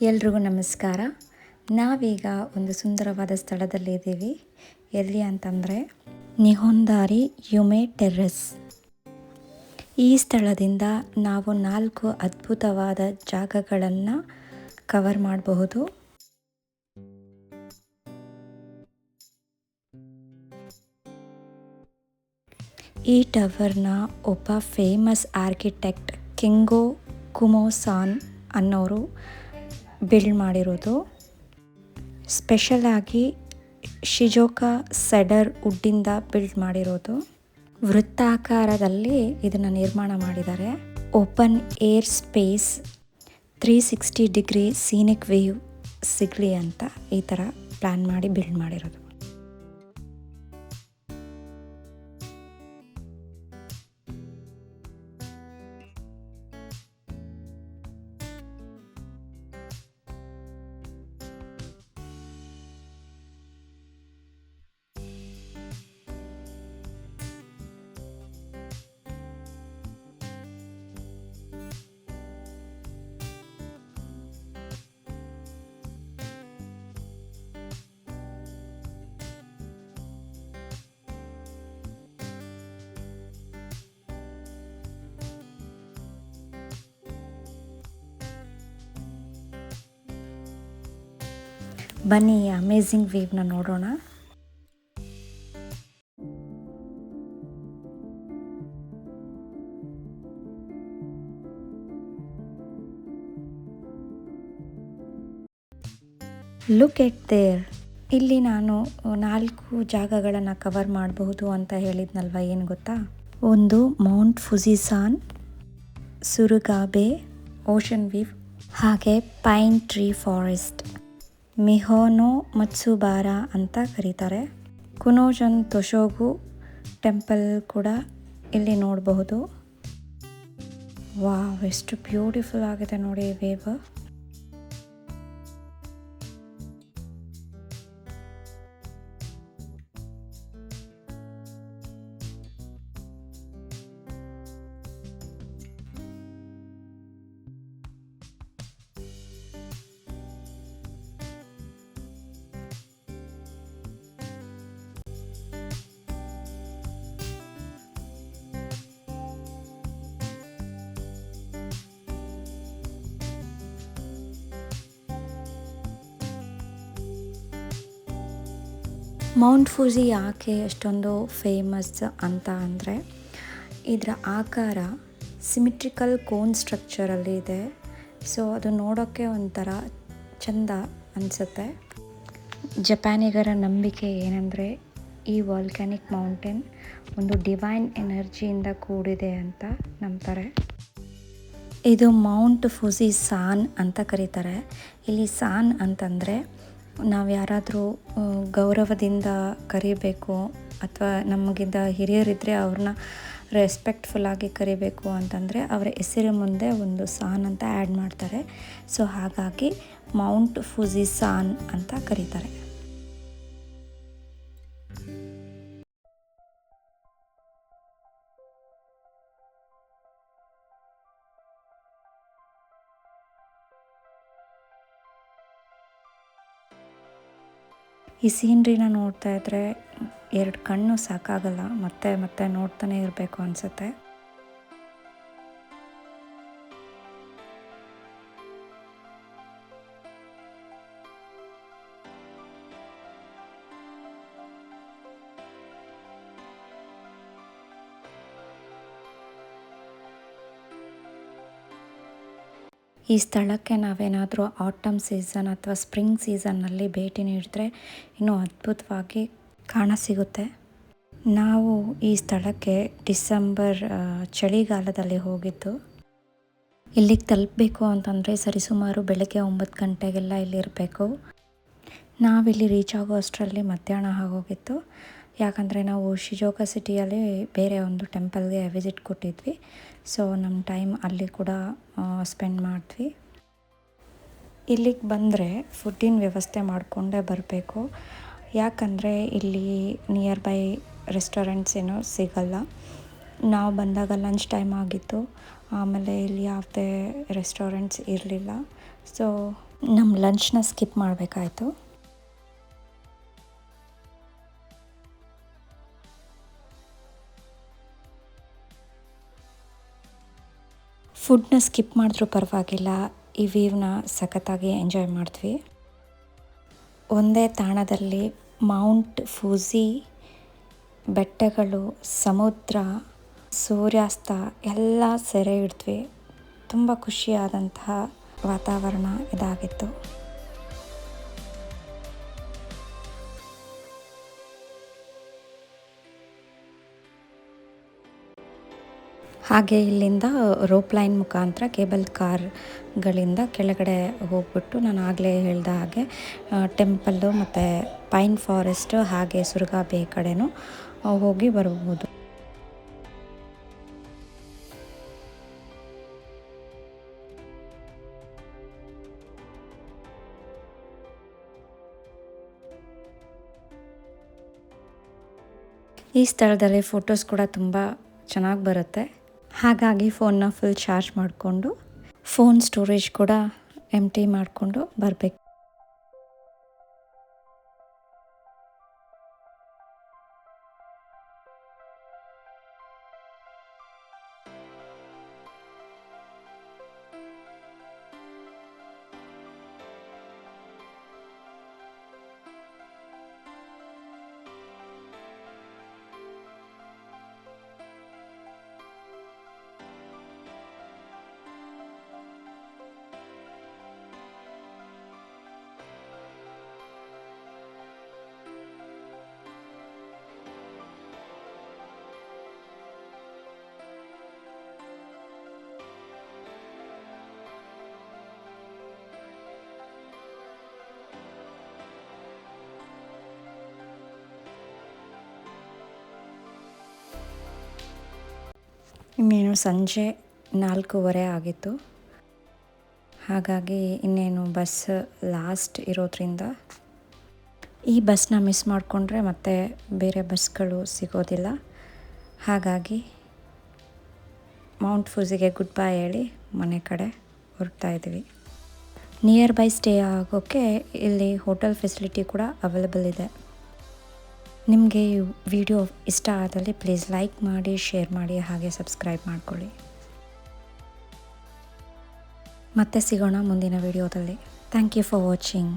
ಎಲ್ರಿಗೂ ನಮಸ್ಕಾರ. ನಾವೀಗ ಒಂದು ಸುಂದರವಾದ ಸ್ಥಳದಲ್ಲಿದ್ದೀವಿ. ಎಲ್ಲಿ ಅಂತಂದರೆ ನಿಹೊಂದಾರಿ ಯುಮೆ ಟೆರ್ರಸ್. ಈ ಸ್ಥಳದಿಂದ ನಾವು 4 ಅದ್ಭುತವಾದ ಜಾಗಗಳನ್ನು ಕವರ್ ಮಾಡಬಹುದು. ಈ ಟವರ್ನ ಒಬ್ಬ ಫೇಮಸ್ ಆರ್ಕಿಟೆಕ್ಟ್ ಕೆಂಗೋ ಕುಮೋ-ಸಾನ್ ಅನ್ನೋರು ಬಿಲ್ಡ್ ಮಾಡಿರೋದು. ಸ್ಪೆಷಲಾಗಿ ಶಿಜೋಕಾ ಸೆಡರ್ ವುಡ್ಡಿಂದ ಬಿಲ್ಡ್ ಮಾಡಿರೋದು. ವೃತ್ತಾಕಾರದಲ್ಲಿ ಇದನ್ನು ನಿರ್ಮಾಣ ಮಾಡಿದ್ದಾರೆ. Open air space, 360 degree scenic view ಸಿಗಲಿ ಅಂತ ಈ ಥರ ಪ್ಲ್ಯಾನ್ ಮಾಡಿ ಬಿಲ್ಡ್ ಮಾಡಿರೋದು. ಬನ್ನಿ ಈ ಅಮೇಝಿಂಗ್ ವ್ಯೂವ್ನ ನೋಡೋಣ. Look at there. ಇಲ್ಲಿ ನಾನು 4 ಜಾಗಗಳನ್ನು ಕವರ್ ಮಾಡಬಹುದು ಅಂತ ಹೇಳಿದ್ನಲ್ವ, ಏನು ಗೊತ್ತಾ? ಒಂದು ಮೌಂಟ್ ಫುಜಿಸಾನ್, ಸುರುಗಾಬೆ ಓಷನ್ ವ್ಯೂ, ಹಾಗೆ ಪೈನ್ ಟ್ರೀ ಫಾರೆಸ್ಟ್. ಮಿಹೋನೋ ಮತ್ಸುಬಾರ ಅಂತ ಕರೀತಾರೆ. ಕುನೋಜನ್ ತೊಶೋಗು ಟೆಂಪಲ್ ಕೂಡ ಇಲ್ಲಿ ನೋಡಬಹುದು. ವಾವ್, ಎಷ್ಟು ಬ್ಯೂಟಿಫುಲ್ ಆಗಿದೆ ನೋಡಿ ಈ ವೇವ್. ಮೌಂಟ್ ಫುಜಿ ಯಾಕೆ ಎಷ್ಟೊಂದು ಫೇಮಸ್ ಅಂತ ಅಂದರೆ, ಇದರ ಆಕಾರ ಸಿಮಿಟ್ರಿಕಲ್ ಕೋನ್ ಸ್ಟ್ರಕ್ಚರಲ್ಲಿ ಇದೆ. ಸೊ ಅದು ನೋಡೋಕ್ಕೆ ಒಂಥರ ಚೆಂದ ಅನಿಸುತ್ತೆ. ಜಪಾನಿಗರ ನಂಬಿಕೆ ಏನಂದರೆ, ಈ ವಾಲ್ಕ್ಯಾನಿಕ್ ಮೌಂಟೇನ್ ಒಂದು ಡಿವೈನ್ ಎನರ್ಜಿಯಿಂದ ಕೂಡಿದೆ ಅಂತ ನಂಬ್ತಾರೆ. ಇದು ಮೌಂಟ್ ಫುಜಿ ಸಾನ್ ಅಂತ ಕರೀತಾರೆ. ಇಲ್ಲಿ ಸಾನ್ ಅಂತಂದರೆ ನಾವು ಯಾರಾದರೂ ಗೌರವದಿಂದ ಕರಿಬೇಕು ಅಥವಾ ನಮಗಿಂತ ಹಿರಿಯರಿದ್ದರೆ ಅವ್ರನ್ನ ರೆಸ್ಪೆಕ್ಟ್ಫುಲ್ಲಾಗಿ ಕರಿಬೇಕು ಅಂತಂದರೆ ಅವರ ಹೆಸರು ಮುಂದೆ ಒಂದು ಸಾನ್ ಅಂತ ಆ್ಯಡ್ ಮಾಡ್ತಾರೆ. ಸೊ ಹಾಗಾಗಿ ಮೌಂಟ್ ಫುಜಿ ಸಾನ್ ಅಂತ ಕರೀತಾರೆ. ಈ ಸೀನ್ರಿನ ನೋಡ್ತಾ ಇದ್ದರೆ 2 ಕಣ್ಣು ಸಾಕಾಗಲ್ಲ, ಮತ್ತೆ ಮತ್ತೆ ನೋಡ್ತಾನೆ ಇರಬೇಕು ಅನಿಸುತ್ತೆ. ಈ ಸ್ಥಳಕ್ಕೆ ನಾವೇನಾದರೂ ಆಟಮ್ ಸೀಸನ್ ಅಥವಾ ಸ್ಪ್ರಿಂಗ್ ಸೀಸನ್ನಲ್ಲಿ ಭೇಟಿ ನೀಡಿದ್ರೆ ಇನ್ನೂ ಅದ್ಭುತವಾಗಿ ಕಾಣಸಿಗುತ್ತೆ. ನಾವು ಈ ಸ್ಥಳಕ್ಕೆ ಡಿಸೆಂಬರ್ ಚಳಿಗಾಲದಲ್ಲಿ ಹೋಗಿದ್ದು. ಇಲ್ಲಿಗೆ ತಲುಪಬೇಕು ಅಂತಂದರೆ ಸರಿಸುಮಾರು ಬೆಳಗ್ಗೆ 9 ಗಂಟೆಗೆಲ್ಲ ಇಲ್ಲಿರಬೇಕು. ನಾವಿಲ್ಲಿ ರೀಚ್ ಆಗೋ ಅಷ್ಟರಲ್ಲಿ ಮಧ್ಯಾಹ್ನ ಆಗೋಗಿತ್ತು. ಯಾಕಂದರೆ ನಾವು ಶಿಜೋಕಾ ಸಿಟಿಯಲ್ಲಿ ಬೇರೆ ಒಂದು ಟೆಂಪಲ್ಗೆ ವಿಸಿಟ್ ಕೊಟ್ಟಿದ್ವಿ. ಸೊ ನಮ್ಮ ಟೈಮ್ ಅಲ್ಲಿ ಕೂಡ ಸ್ಪೆಂಡ್ ಮಾಡಿದ್ವಿ. ಇಲ್ಲಿಗೆ ಬಂದರೆ ಫುಡ್ಡಿನ ವ್ಯವಸ್ಥೆ ಮಾಡಿಕೊಂಡೇ ಬರಬೇಕು. ಯಾಕಂದರೆ ಇಲ್ಲಿ ನಿಯರ್ ಬೈ ರೆಸ್ಟೋರೆಂಟ್ಸ್ ಏನೂ ಸಿಗಲ್ಲ. ನಾವು ಬಂದಾಗ ಲಂಚ್ ಟೈಮ್ ಆಗಿತ್ತು. ಆಮೇಲೆ ಇಲ್ಲಿ ಯಾವುದೇ ರೆಸ್ಟೋರೆಂಟ್ಸ್ ಇರಲಿಲ್ಲ. ಸೊ ನಮ್ಮ ಲಂಚ್ನ ಸ್ಕಿಪ್ ಮಾಡಬೇಕಾಯ್ತು. ಫುಡ್ನ ಸ್ಕಿಪ್ ಮಾಡಿದ್ರೂ ಪರವಾಗಿಲ್ಲ, ಈ ವ್ಯೂವ್ನ ಸಖತ್ತಾಗಿ ಎಂಜಾಯ್ ಮಾಡಿದ್ವಿ. ಒಂದೇ ತಾಣದಲ್ಲಿ ಮೌಂಟ್ ಫೂಜಿ, ಬೆಟ್ಟಗಳು, ಸಮುದ್ರ, ಸೂರ್ಯಾಸ್ತ ಎಲ್ಲ ಸೆರೆ ಹಿಡಿದ್ವಿ. ತುಂಬ ಖುಷಿಯಾದಂತಹ ವಾತಾವರಣ ಇದಾಗಿತ್ತು. ಹಾಗೆ ಇಲ್ಲಿಂದ ರೋಪ್ ಲೈನ್ ಮುಖಾಂತರ ಕೇಬಲ್ ಕಾರ್ಗಳಿಂದ ಕೆಳಗಡೆ ಹೋಗ್ಬಿಟ್ಟು ನಾನು ಆಗಲೇ ಹೇಳ್ದ ಹಾಗೆ ಟೆಂಪಲ್ಲು ಮತ್ತು ಪೈನ್ ಫಾರೆಸ್ಟು ಹಾಗೆ ಸುರಗ ಬೇ ಕಡೆನೂ ಹೋಗಿ ಬರ್ಬೋದು. ಈ ಸ್ಥಳದಲ್ಲಿ ಫೋಟೋಸ್ ಕೂಡ ತುಂಬ ಚೆನ್ನಾಗಿ ಬರುತ್ತೆ. ಹಾಗಾಗಿ ಫೋನ್ನ ಫುಲ್ ಚಾರ್ಜ್ ಮಾಡಿಕೊಂಡು ಫೋನ್ ಸ್ಟೋರೇಜ್ ಕೂಡ ಎಂಟಿ ಮಾಡಿಕೊಂಡು ಬರಬೇಕು. ಇನ್ನೇನು ಸಂಜೆ 4:15 ಆಗಿತ್ತು. ಹಾಗಾಗಿ ಇನ್ನೇನು ಬಸ್ ಲಾಸ್ಟ್ ಇರೋದ್ರಿಂದ ಈ ಬಸ್ನ ಮಿಸ್ ಮಾಡಿಕೊಂಡ್ರೆ ಮತ್ತೆ ಬೇರೆ ಬಸ್ಗಳು ಸಿಗೋದಿಲ್ಲ. ಹಾಗಾಗಿ ಮೌಂಟ್ ಫೂಜಿಗೆ ಗುಡ್ ಬೈ ಹೇಳಿ ಮನೆ ಕಡೆ ಹೊರಡ್ತಾ ಇದ್ದೀವಿ. ನಿಯರ್ ಬೈ ಸ್ಟೇ ಆಗೋಕ್ಕೆ ಇಲ್ಲಿ ಹೋಟೆಲ್ ಫೆಸಿಲಿಟಿ ಕೂಡ ಅವೈಲೇಬಲ್ ಇದೆ. ನಿಮಗೆ ಈ ವಿಡಿಯೋ ಇಷ್ಟ ಆದಲ್ಲಿ ಪ್ಲೀಸ್ ಲೈಕ್ ಮಾಡಿ, ಶೇರ್ ಮಾಡಿ, ಹಾಗೆ ಸಬ್ಸ್ಕ್ರೈಬ್ ಮಾಡ್ಕೊಳ್ಳಿ. ಮತ್ತೆ ಸಿಗೋಣ ಮುಂದಿನ ವಿಡಿಯೋದಲ್ಲಿ. Thank you for watching.